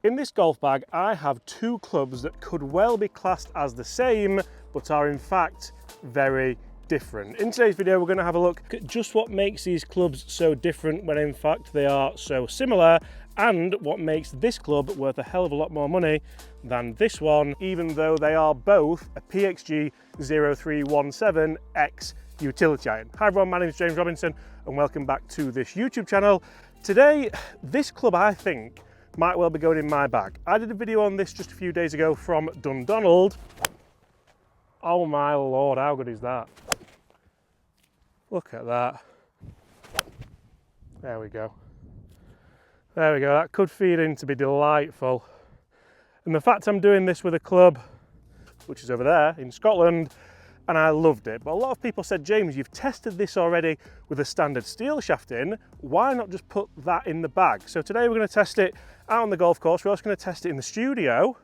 In this golf bag, I have two clubs that could well be classed as the same, but are in fact very different. In today's video, we're going to have a look at just what makes these clubs so different when in fact they are so similar, and what makes this club worth a hell of a lot more money than this one, even though they are both a PXG 0317X utility iron. Hi everyone, my name is James Robinson and welcome back to this YouTube channel. Today, this club I think might well be going in my bag. I did a video on this just a few days ago from Dundonald. Oh my lord, how good is that? Look at that. There we go. There we go, that could feed in to be delightful. And the fact I'm doing this with a club, which is over there in Scotland, and I loved it. But a lot of people said, James, you've tested this already with a standard steel shaft in, why not just put that in the bag? So today we're going to test it out on the golf course. We're also going to test it in the studio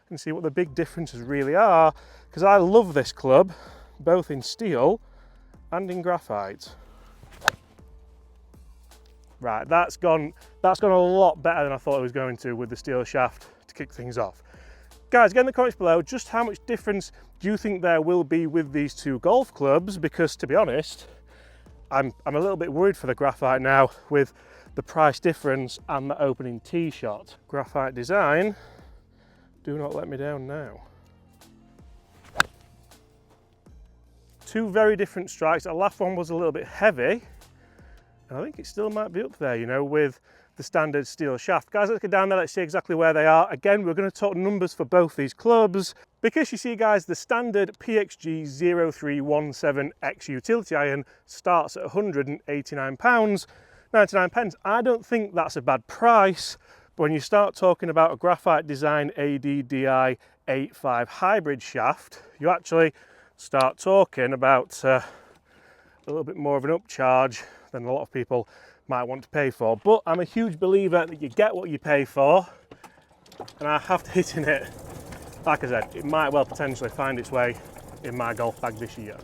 and see what the big differences really are, because I love this club, both in steel and in graphite. Right, that's gone a lot better than I thought it was going to with the steel shaft to kick things off. Guys, get in the comments below just how much difference do you think there will be with these two golf clubs, because to be honest, I'm a little bit worried for the graphite now with the price difference and the opening tee shot. Graphite design, do not let me down now. Two very different strikes. The last one was a little bit heavy, and I think it still might be up there, you know, with the standard steel shaft. Guys, let's get down there, let's see exactly where they are. Again, we're going to talk numbers for both these clubs, because you see guys, the standard PXG 0317X utility iron starts at £189.99. I don't think that's a bad price, but when you start talking about a graphite design ADDI 85 hybrid shaft, you actually start talking about a little bit more of an upcharge than a lot of people might want to pay for. But I'm a huge believer that you get what you pay for, and I have to hit in it. Like I said, it might well potentially find its way in my golf bag this year.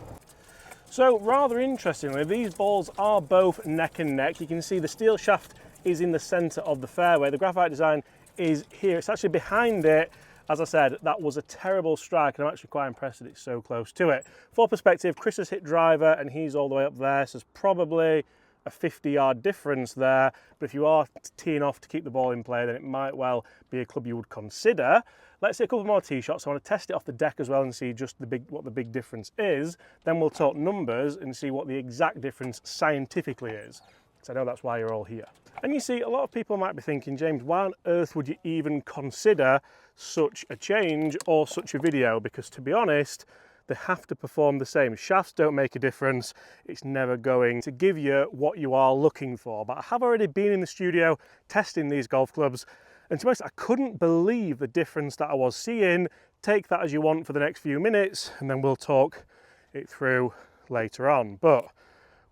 So rather interestingly, these balls are both neck and neck. You can see the steel shaft is in the center of the fairway. The graphite design is here. It's actually behind it. As I said, that was a terrible strike, and I'm actually quite impressed that it's so close to it. For perspective, Chris has hit driver and he's all the way up there, so there's probably a 50-yard difference there. But if you are teeing off to keep the ball in play, then it might well be a club you would consider. Let's see a couple more tee shots. I want to test it off the deck as well and see just what the big difference is. Then we'll talk numbers and see what the exact difference scientifically is, because I know that's why you're all here. And you see, a lot of people might be thinking, James, why on earth would you even consider such a change or such a video? Because to be honest, they have to perform the same. Shafts don't make a difference. It's never going to give you what you are looking for. But I have already been in the studio testing these golf clubs, and to be honest, I couldn't believe the difference that I was seeing. Take that as you want for the next few minutes, and then we'll talk it through later on. But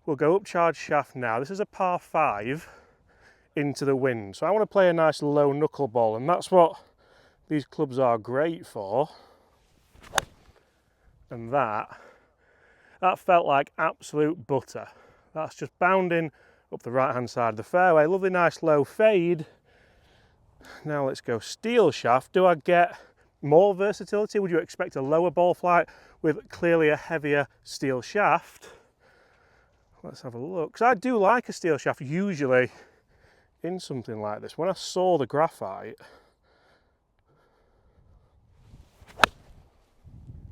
we'll go upcharge shaft now. This is a par 5 into the wind. So I want to play a nice low knuckleball, and that's what these clubs are great for. And that felt like absolute butter. That's just bounding up the right hand side of the fairway. Lovely nice low fade. Now let's go steel shaft. Do I get more versatility? Would you expect a lower ball flight with clearly a heavier steel shaft? Let's have a look. Because I do like a steel shaft usually in something like this. When I saw the graphite,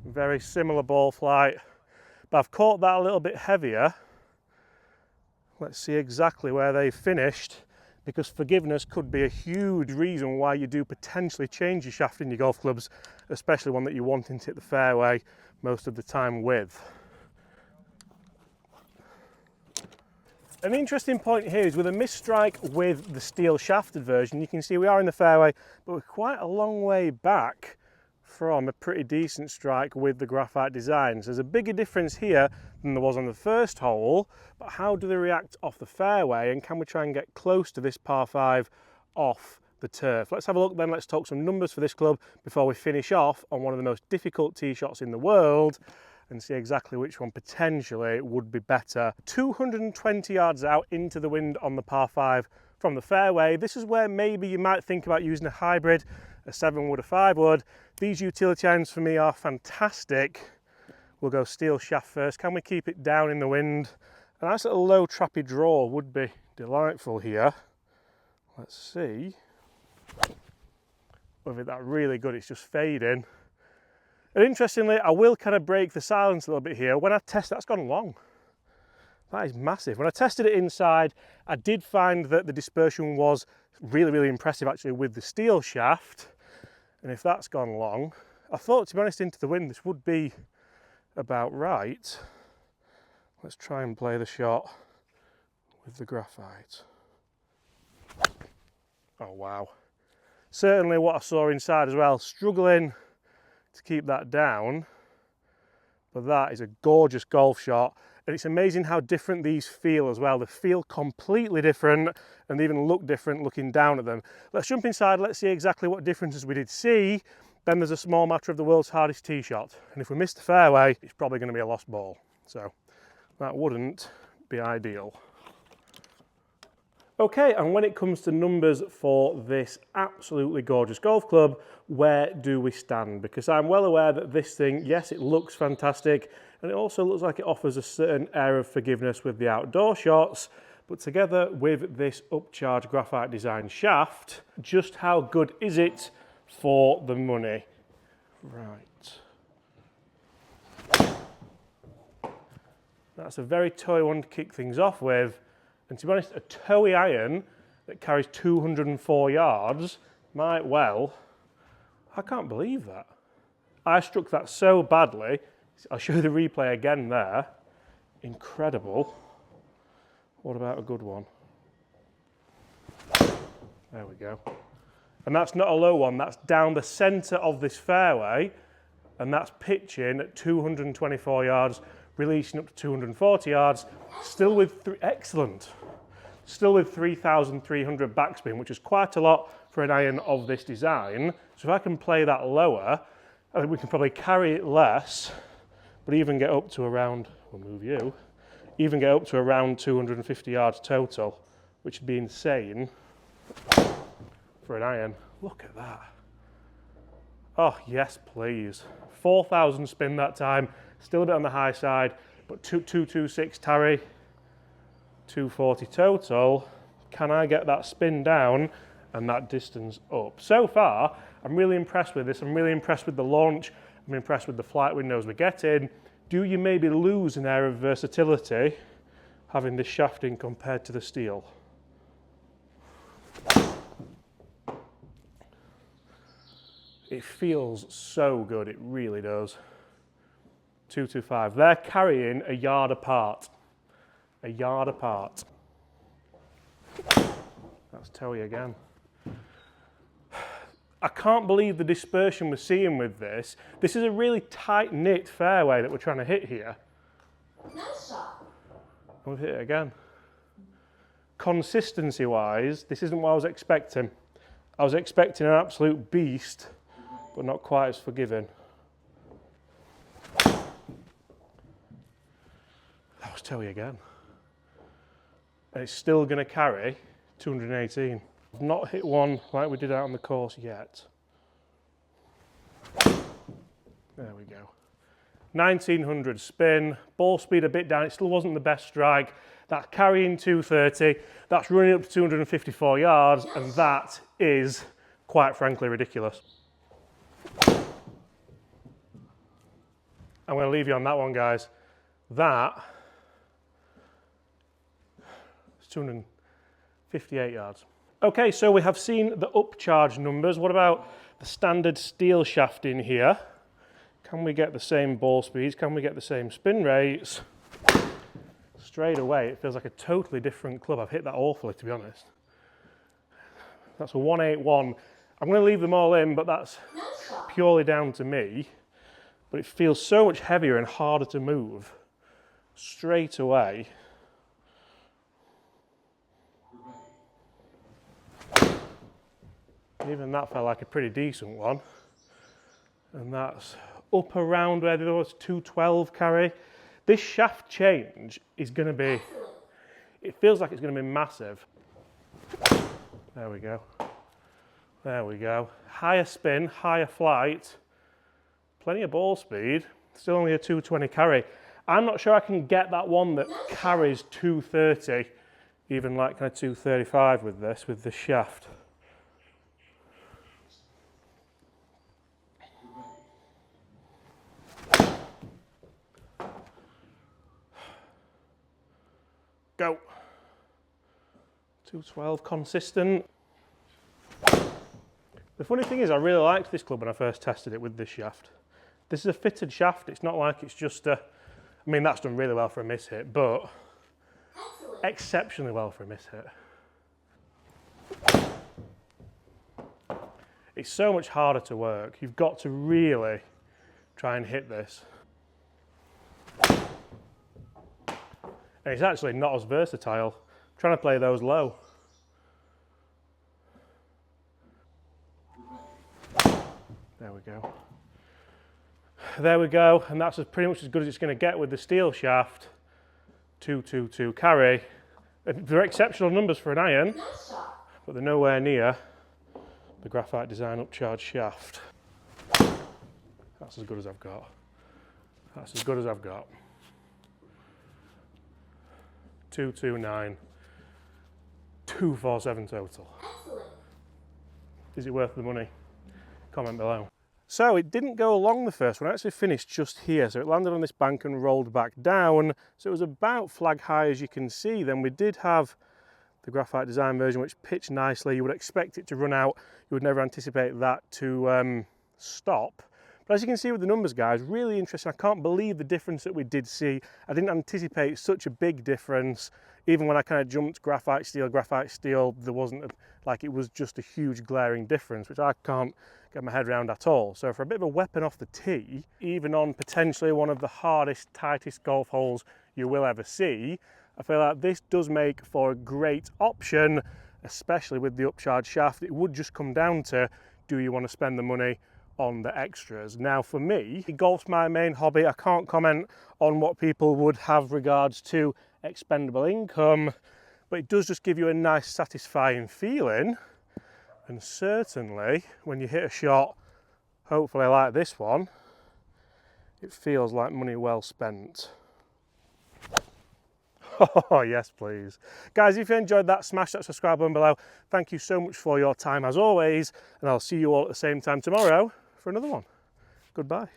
very similar ball flight, but I've caught that a little bit heavier. Let's see exactly where they finished, because forgiveness could be a huge reason why you do potentially change your shaft in your golf clubs, especially one that you're wanting to hit the fairway most of the time with. An interesting point here is with a misstrike with the steel shafted version, you can see we are in the fairway, but we're quite a long way back from a pretty decent strike with the graphite design. So there's a bigger difference here than there was on the first hole, but how do they react off the fairway, and can we try and get close to this par 5 off the turf? Let's have a look then, let's talk some numbers for this club before we finish off on one of the most difficult tee shots in the world and see exactly which one potentially would be better. 220 yards out into the wind on the par 5 from the fairway. This is where maybe you might think about using a hybrid, a 7 wood, a 5 wood. These utility irons for me are fantastic. We'll go steel shaft first. Can we keep it down in the wind? A nice little low trappy draw would be delightful here. Let's see. Whether that's really good, it's just fading. And interestingly, I will kind of break the silence a little bit here. When I test, that's gone long. That is massive. When I tested it inside, I did find that the dispersion was really, really impressive actually with the steel shaft. And if that's gone long, I thought, to be honest, into the wind, this would be about right. Let's try and play the shot with the graphite. Oh wow. Certainly what I saw inside as well, struggling to keep that down, but that is a gorgeous golf shot, and it's amazing how different these feel as well. They feel completely different and they even look different looking down at them. Let's jump inside, let's see exactly what differences we did see. Then there's a small matter of the world's hardest tee shot, and if we miss the fairway, it's probably going to be a lost ball, so that wouldn't be ideal. Okay, and when it comes to numbers for this absolutely gorgeous golf club, where do we stand? Because I'm well aware that this thing, yes, it looks fantastic, and it also looks like it offers a certain air of forgiveness with the outdoor shots, but together with this upcharged graphite design shaft, just how good is it for the money? Right. That's a very toy one to kick things off with. And to be honest, a toey iron that carries 204 yards might well, I can't believe that. I struck that so badly. I'll show you the replay again there. Incredible. What about a good one? There we go. And that's not a low one, that's down the centre of this fairway, and that's pitching at 224 yards, releasing up to 240 yards, still with excellent. Still with 3,300 backspin, which is quite a lot for an iron of this design. So if I can play that lower, I think we can probably carry it less, but even get up to around, we'll move you, even get up to around 250 yards total, which would be insane for an iron. Look at that. Oh, yes, please. 4,000 spin that time, still a bit on the high side, but 226 tarry, 240 total. Can I get that spin down and that distance up? So far, I'm really impressed with this. I'm really impressed with the launch. I'm impressed with the flight windows we're getting. Do you maybe lose an air of versatility having this shafting compared to the steel? It feels so good, it really does. 225. They're carrying a yard apart. A yard apart. That's toey again. I can't believe the dispersion we're seeing with this. This is a really tight-knit fairway that we're trying to hit here. Nice shot. We've hit it again. Consistency-wise, this isn't what I was expecting. I was expecting an absolute beast, but not quite as forgiving. That was toey again. And it's still going to carry 218. I've not hit one like we did out on the course yet. There we go. 1900 spin, ball speed a bit down, it still wasn't the best strike. That's carrying 230, that's running up to 254 yards, and that is, quite frankly, ridiculous. I'm going to leave you on that one, guys. That 258 yards. Okay, so we have seen the upcharge numbers. What about the standard steel shaft in here? Can we get the same ball speeds? Can we get the same spin rates? Straight away, it feels like a totally different club. I've hit that awfully, to be honest. That's a 181. I'm going to leave them all in, but that's purely down to me. But it feels so much heavier and harder to move straight away. Even that felt like a pretty decent one. And that's up around where there was 212 carry. This shaft change is going to be, it feels like it's going to be massive. There we go. There we go. Higher spin, higher flight, plenty of ball speed, still only a 220 carry. I'm not sure I can get that one that carries 230, even like kind of 235 with this shaft. Go. 212 consistent. The funny thing is I really liked this club when I first tested it with this shaft. This is a fitted shaft, it's not like it's just a, I mean that's done really well for a miss hit, but exceptionally well for a miss hit. It's so much harder to work. You've got to really try and hit this. And it's actually not as versatile. I'm trying to play those low. There we go. There we go, and that's pretty much as good as it's going to get with the steel shaft. 222 carry. They're exceptional numbers for an iron, but they're nowhere near the Graphite Design upcharge shaft. That's as good as I've got. That's as good as I've got. 229, 247 total. Is it worth the money? Comment below. So it didn't go along the first one, it actually finished just here. So it landed on this bank and rolled back down. So it was about flag high, as you can see. Then we did have the Graphite Design version, which pitched nicely. You would expect it to run out. You would never anticipate that to stop. But as you can see with the numbers, guys, really interesting. I can't believe the difference that we did see. I didn't anticipate such a big difference. Even when I kind of jumped graphite steel, there wasn't like it was just a huge glaring difference, which I can't get my head around at all. So for a bit of a weapon off the tee, even on potentially one of the hardest, tightest golf holes you will ever see, I feel like this does make for a great option, especially with the upcharge shaft. It would just come down to, do you want to spend the money on the extras? Now for me, golf's my main hobby. I can't comment on what people would have regards to expendable income, but it does just give you a nice satisfying feeling. And certainly when you hit a shot, hopefully like this one, it feels like money well spent. Oh yes please. Guys, if you enjoyed that, smash that subscribe button below. Thank you so much for your time as always, and I'll see you all at the same time tomorrow for another one. Goodbye.